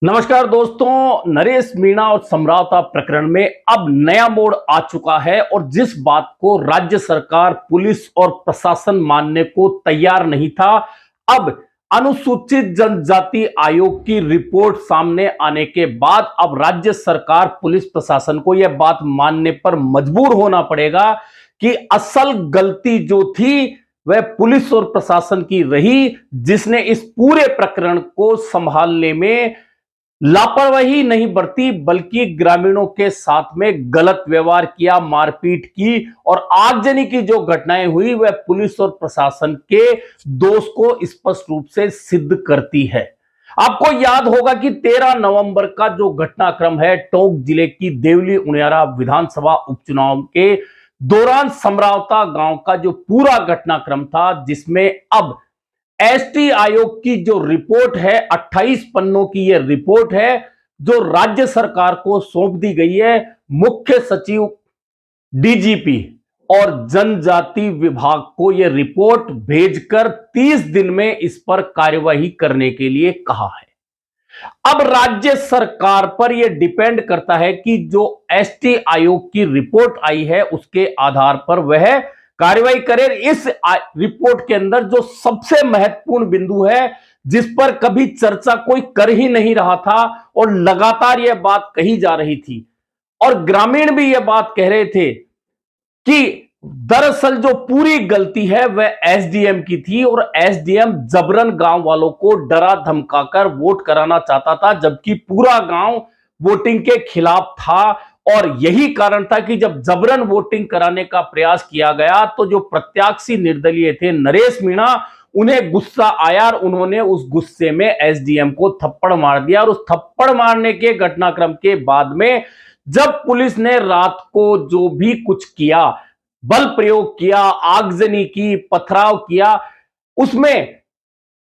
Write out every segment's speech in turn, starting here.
नमस्कार दोस्तों, नरेश मीणा और समझौता प्रकरण में अब नया मोड़ आ चुका है और जिस बात को राज्य सरकार, पुलिस और प्रशासन मानने को तैयार नहीं था, अब अनुसूचित जनजाति आयोग की रिपोर्ट सामने आने के बाद अब राज्य सरकार, पुलिस प्रशासन को यह बात मानने पर मजबूर होना पड़ेगा कि असल गलती जो थी वह पुलिस और प्रशासन की रही, जिसने इस पूरे प्रकरण को संभालने में लापरवाही नहीं बरती बल्कि ग्रामीणों के साथ में गलत व्यवहार किया, मारपीट की और आगजनी की जो घटनाएं हुई वह पुलिस और प्रशासन के दोष को स्पष्ट रूप से सिद्ध करती है। आपको याद होगा कि 13 नवंबर का जो घटनाक्रम है, टोंक जिले की देवली उनियारा विधानसभा उपचुनाव के दौरान समरावता गांव का जो पूरा घटनाक्रम था, जिसमें अब एसटी आयोग की जो रिपोर्ट है, 28 पन्नों की यह रिपोर्ट है जो राज्य सरकार को सौंप दी गई है। मुख्य सचिव, डीजीपी और जनजाति विभाग को यह रिपोर्ट भेजकर 30 दिन में इस पर कार्यवाही करने के लिए कहा है। अब राज्य सरकार पर यह डिपेंड करता है कि जो एसटी आयोग की रिपोर्ट आई है उसके आधार पर वह कार्रवाई करे। इस रिपोर्ट के अंदर जो सबसे महत्वपूर्ण बिंदु है, जिस पर कभी चर्चा कोई कर ही नहीं रहा था और लगातार यह बात कही जा रही थी और ग्रामीण भी यह बात कह रहे थे कि दरअसल जो पूरी गलती है वह एसडीएम की थी और एसडीएम जबरन गांव वालों को डरा धमकाकर वोट कराना चाहता था, जबकि पूरा गांव वोटिंग के खिलाफ था। और यही कारण था कि जब जबरन वोटिंग कराने का प्रयास किया गया तो जो प्रत्याशी निर्दलीय थे नरेश मीणा, उन्हें गुस्सा आया और उन्होंने उस गुस्से में एसडीएम को थप्पड़ मार दिया। और उस थप्पड़ मारने के घटनाक्रम के बाद में जब पुलिस ने रात को जो भी कुछ किया, बल प्रयोग किया, आगजनी की, पथराव किया, उसमें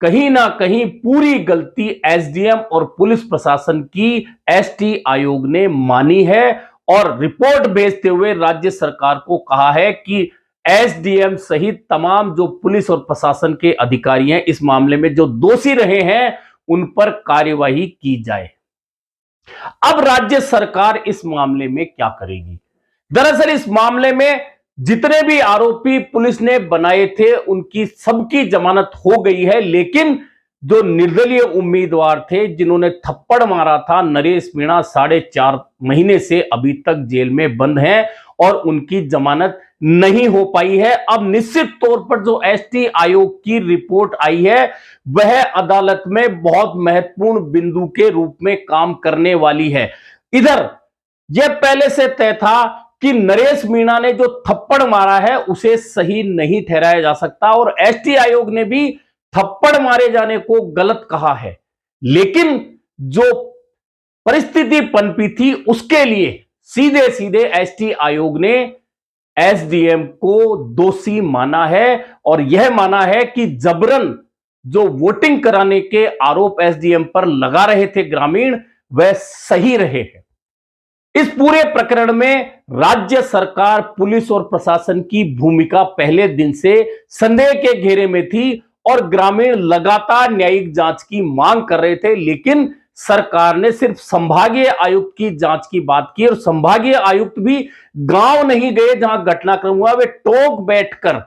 कहीं ना कहीं पूरी गलती एसडीएम और पुलिस प्रशासन की एसटी आयोग ने मानी है और रिपोर्ट भेजते हुए राज्य सरकार को कहा है कि एसडीएम सहित तमाम जो पुलिस और प्रशासन के अधिकारी हैं इस मामले में जो दोषी रहे हैं उन पर कार्यवाही की जाए। अब राज्य सरकार इस मामले में क्या करेगी? दरअसल इस मामले में जितने भी आरोपी पुलिस ने बनाए थे उनकी सबकी जमानत हो गई है, लेकिन जो निर्दलीय उम्मीदवार थे जिन्होंने थप्पड़ मारा था नरेश मीणा, 4.5 महीने से अभी तक जेल में बंद हैं और उनकी जमानत नहीं हो पाई है। अब निश्चित तौर पर जो एसटी आयोग की रिपोर्ट आई है वह अदालत में बहुत महत्वपूर्ण बिंदु के रूप में काम करने वाली है। इधर यह पहले से तय था कि नरेश मीणा ने जो थप्पड़ मारा है उसे सही नहीं ठहराया जा सकता और एसटी आयोग ने भी थप्पड़ मारे जाने को गलत कहा है, लेकिन जो परिस्थिति पनपी थी उसके लिए सीधे सीधे एसटी आयोग ने एसडीएम को दोषी माना है और यह माना है कि जबरन जो वोटिंग कराने के आरोप एसडीएम पर लगा रहे थे ग्रामीण, वह सही रहे हैं। इस पूरे प्रकरण में राज्य सरकार, पुलिस और प्रशासन की भूमिका पहले दिन से संदेह के घेरे में थी और ग्रामीण लगातार न्यायिक जांच की मांग कर रहे थे, लेकिन सरकार ने सिर्फ संभागीय आयुक्त की जांच की बात की और संभागीय आयुक्त भी गांव नहीं गए जहां घटनाक्रम हुआ, वे टोंक बैठकर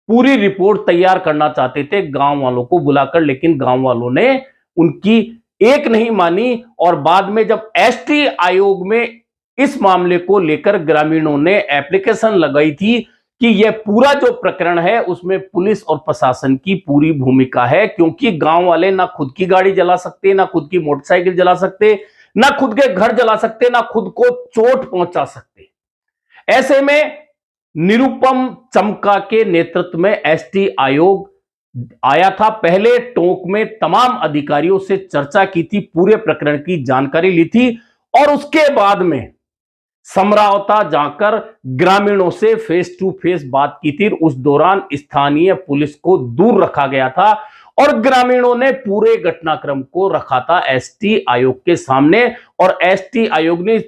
पूरी रिपोर्ट तैयार करना चाहते थे गांव वालों को बुलाकर, लेकिन गांव वालों ने उनकी एक नहीं मानी और बाद में जब एसटी आयोग में इस मामले को लेकर ग्रामीणों ने एप्लीकेशन लगाई थी कि यह पूरा जो प्रकरण है उसमें पुलिस और प्रशासन की पूरी भूमिका है, क्योंकि गांव वाले ना खुद की गाड़ी जला सकते, ना खुद की मोटरसाइकिल जला सकते, ना खुद के घर जला सकते, ना खुद को चोट पहुंचा सकते। ऐसे में निरुपम चमका के नेतृत्व में एसटी आयोग आया था। पहले टोंक में तमाम अधिकारियों से चर्चा की थी, पूरे प्रकरण की जानकारी ली थी और उसके बाद में समरावता जाकर ग्रामीणों से फेस टू फेस बात की थी। उस दौरान स्थानीय पुलिस को दूर रखा गया था और ग्रामीणों ने पूरे घटनाक्रम को रखा था एसटी आयोग के सामने और एसटी आयोग ने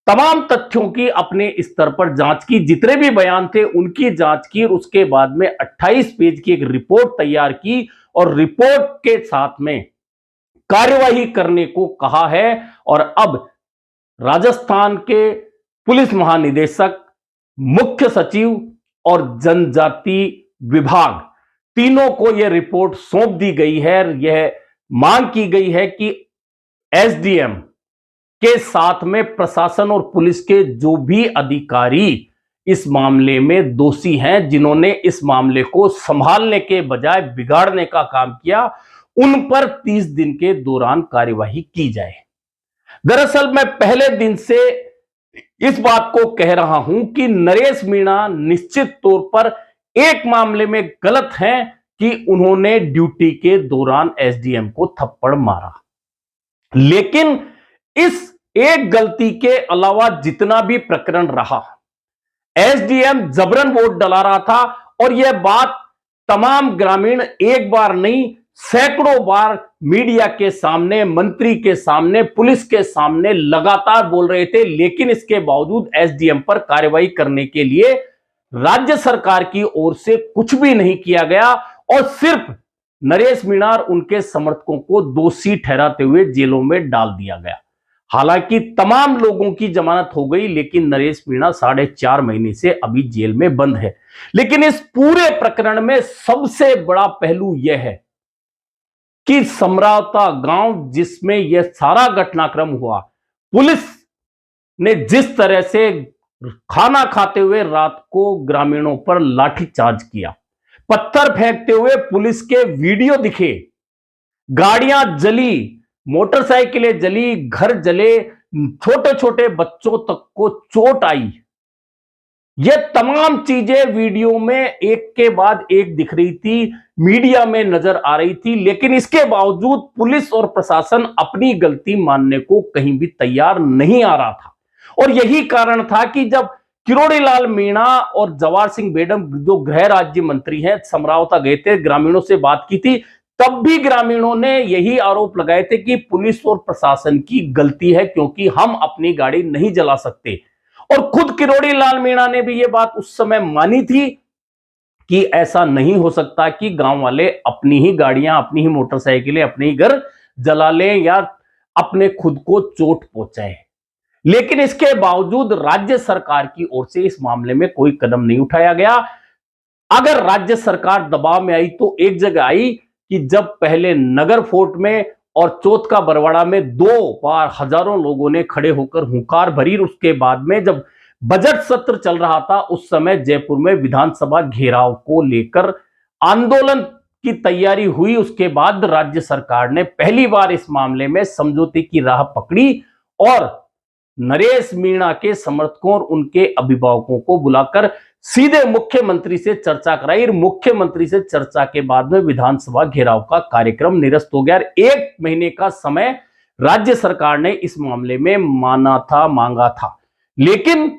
तमाम तथ्यों की अपने स्तर पर जांच की, जितने भी बयान थे उनकी जांच की और उसके बाद में 28 पेज की एक रिपोर्ट तैयार की और रिपोर्ट के साथ में कार्यवाही करने को कहा है। और अब राजस्थान के पुलिस महानिदेशक, मुख्य सचिव और जनजाति विभाग, तीनों को यह रिपोर्ट सौंप दी गई है। यह मांग की गई है कि एसडीएम के साथ में प्रशासन और पुलिस के जो भी अधिकारी इस मामले में दोषी हैं, जिन्होंने इस मामले को संभालने के बजाय बिगाड़ने का काम किया, उन पर 30 दिन के दौरान कार्यवाही की जाए। दरअसल मैं पहले दिन से इस बात को कह रहा हूं कि नरेश मीणा निश्चित तौर पर एक मामले में गलत हैं कि उन्होंने ड्यूटी के दौरान एसडीएम को थप्पड़ मारा। लेकिन इस एक गलती के अलावा जितना भी प्रकरण रहा, एसडीएम जबरन वोट डला रहा था। और यह बात तमाम ग्रामीण एक बार नहीं, सैकड़ों बार मीडिया के सामने, मंत्री के सामने, पुलिस के सामने लगातार बोल रहे थे। लेकिन इसके बावजूद एसडीएम पर कार्रवाई करने के लिए राज्य सरकार की ओर से कुछ भी नहीं किया गया और सिर्फ नरेश मीणा और उनके समर्थकों को दोषी ठहराते हुए जेलों में डाल दिया गया। हालांकि तमाम लोगों की जमानत हो गई, लेकिन नरेश मीणा 4.5 महीने से अभी जेल में बंद है। लेकिन इस पूरे प्रकरण में सबसे बड़ा पहलू यह है कि समरावता गांव, जिसमें यह सारा घटनाक्रम हुआ, पुलिस ने जिस तरह से खाना खाते हुए रात को ग्रामीणों पर लाठीचार्ज किया, पत्थर फेंकते हुए पुलिस के वीडियो दिखे, गाड़ियां जली, मोटरसाइकिलें जली, घर जले, छोटे छोटे बच्चों तक को चोट आई। ये तमाम चीजें वीडियो में एक के बाद एक दिख रही थी, मीडिया में नजर आ रही थी। लेकिन इसके बावजूद पुलिस और प्रशासन अपनी गलती मानने को कहीं भी तैयार नहीं आ रहा था। और यही कारण था कि जब किरोड़ी लाल मीणा और जवाहर सिंह बेडम, जो गृह राज्य मंत्री हैं, समरावता गए थे, ग्रामीणों से बात की थी, तब भी ग्रामीणों ने यही आरोप लगाए थे कि पुलिस और प्रशासन की गलती है, क्योंकि हम अपनी गाड़ी नहीं जला सकते। और खुद किरोड़ी लाल मीणा ने भी यह बात उस समय मानी थी कि ऐसा नहीं हो सकता कि गांव वाले अपनी ही गाड़ियां, अपनी ही मोटरसाइकिलें, अपने ही घर जला लें या अपने खुद को चोट पहुंचाएं। लेकिन इसके बावजूद राज्य सरकार की ओर से इस मामले में कोई कदम नहीं उठाया गया। अगर राज्य सरकार दबाव में आई तो एक जगह आई कि जब पहले नगर फोर्ट में और चौथ का बरवाड़ा में 2 बार हजारों लोगों ने खड़े होकर हुंकार भरी, उसके बाद में जब बजट सत्र चल रहा था, उस समय जयपुर में विधानसभा घेराव को लेकर आंदोलन की तैयारी हुई। उसके बाद राज्य सरकार ने पहली बार इस मामले में समझौते की राह पकड़ी और नरेश मीणा के समर्थकों और उनके अभिभावकों को बुलाकर सीधे मुख्यमंत्री से चर्चा कराई। मुख्यमंत्री से चर्चा के बाद में विधानसभा घेराव का कार्यक्रम निरस्त हो गया। 1 महीने का समय राज्य सरकार ने इस मामले में मांगा था। लेकिन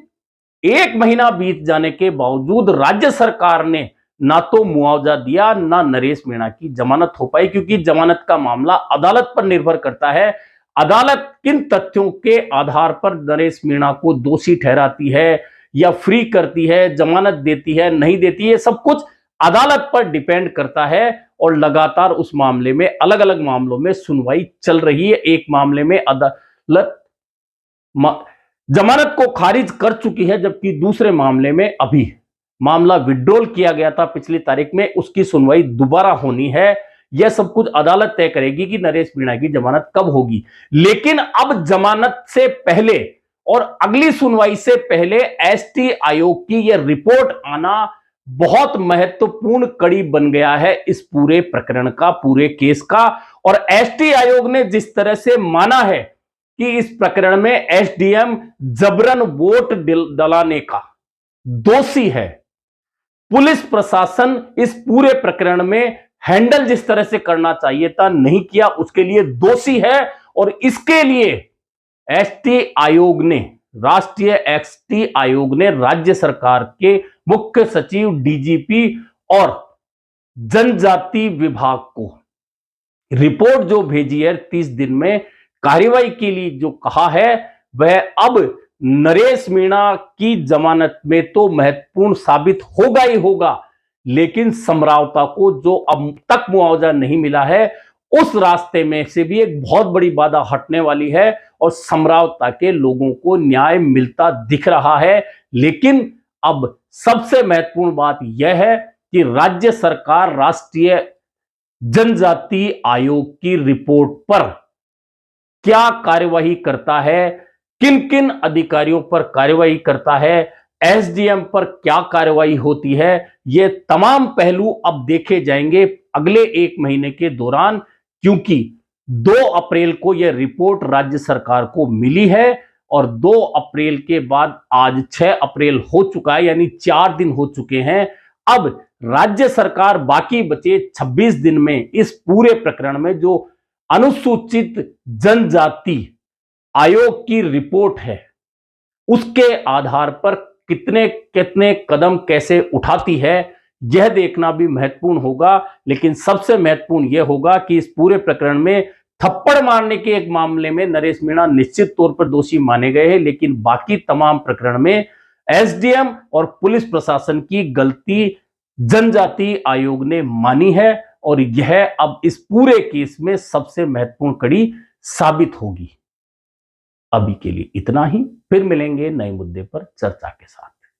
1 महीना बीत जाने के बावजूद राज्य सरकार ने ना तो मुआवजा दिया, ना नरेश मीणा की जमानत हो पाई, क्योंकि जमानत का मामला अदालत पर निर्भर करता है। अदालत किन तथ्यों के आधार पर नरेश मीणा को दोषी ठहराती है या फ्री करती है, जमानत देती है, नहीं देती है, सब कुछ अदालत पर डिपेंड करता है। और लगातार उस मामले में, अलग अलग मामलों में सुनवाई चल रही है। एक मामले में अदालत जमानत को खारिज कर चुकी है, जबकि दूसरे मामले में अभी मामला विड्रॉल किया गया था पिछली तारीख में, उसकी सुनवाई दोबारा होनी है। यह सब कुछ अदालत तय करेगी कि नरेश मीणा की जमानत कब होगी। लेकिन अब जमानत से पहले और अगली सुनवाई से पहले एसटी आयोग की यह रिपोर्ट आना बहुत महत्वपूर्ण कड़ी बन गया है इस पूरे प्रकरण का, पूरे केस का। और एसटी आयोग ने जिस तरह से माना है कि इस प्रकरण में एसडीएम जबरन वोट डलाने का दोषी है, पुलिस प्रशासन इस पूरे प्रकरण में हैंडल जिस तरह से करना चाहिए था नहीं किया, उसके लिए दोषी है। और इसके लिए एसटी आयोग ने, राष्ट्रीय एसटी आयोग ने राज्य सरकार के मुख्य सचिव, डीजीपी और जनजाति विभाग को रिपोर्ट जो भेजी है 30 दिन में कार्रवाई के लिए जो कहा है, वह अब नरेश मीणा की जमानत में तो महत्वपूर्ण साबित होगा ही होगा। लेकिन समरावता को जो अब तक मुआवजा नहीं मिला है, उस रास्ते में से भी एक बहुत बड़ी बाधा हटने वाली है और समरावता के लोगों को न्याय मिलता दिख रहा है। लेकिन अब सबसे महत्वपूर्ण बात यह है कि राज्य सरकार राष्ट्रीय जनजाति आयोग की रिपोर्ट पर क्या कार्यवाही करता है, किन किन अधिकारियों पर कार्यवाही करता है, एसडीएम पर क्या कार्यवाही होती है, ये तमाम पहलू अब देखे जाएंगे अगले 1 महीने के दौरान, क्योंकि 2 अप्रैल को यह रिपोर्ट राज्य सरकार को मिली है और 2 अप्रैल के बाद आज 6 अप्रैल हो चुका है, यानी 4 दिन हो चुके हैं। अब राज्य सरकार बाकी बचे 26 दिन में इस पूरे प्रकरण में जो अनुसूचित जनजाति आयोग की रिपोर्ट है उसके आधार पर कितने कितने कदम कैसे उठाती है यह देखना भी महत्वपूर्ण होगा। लेकिन सबसे महत्वपूर्ण यह होगा कि इस पूरे प्रकरण में थप्पड़ मारने के एक मामले में नरेश मीणा निश्चित तौर पर दोषी माने गए हैं, लेकिन बाकी तमाम प्रकरण में एसडीएम और पुलिस प्रशासन की गलती जनजाति आयोग ने मानी है और यह अब इस पूरे केस में सबसे महत्वपूर्ण कड़ी साबित होगी। अभी के लिए इतना ही, फिर मिलेंगे नए मुद्दे पर चर्चा के साथ।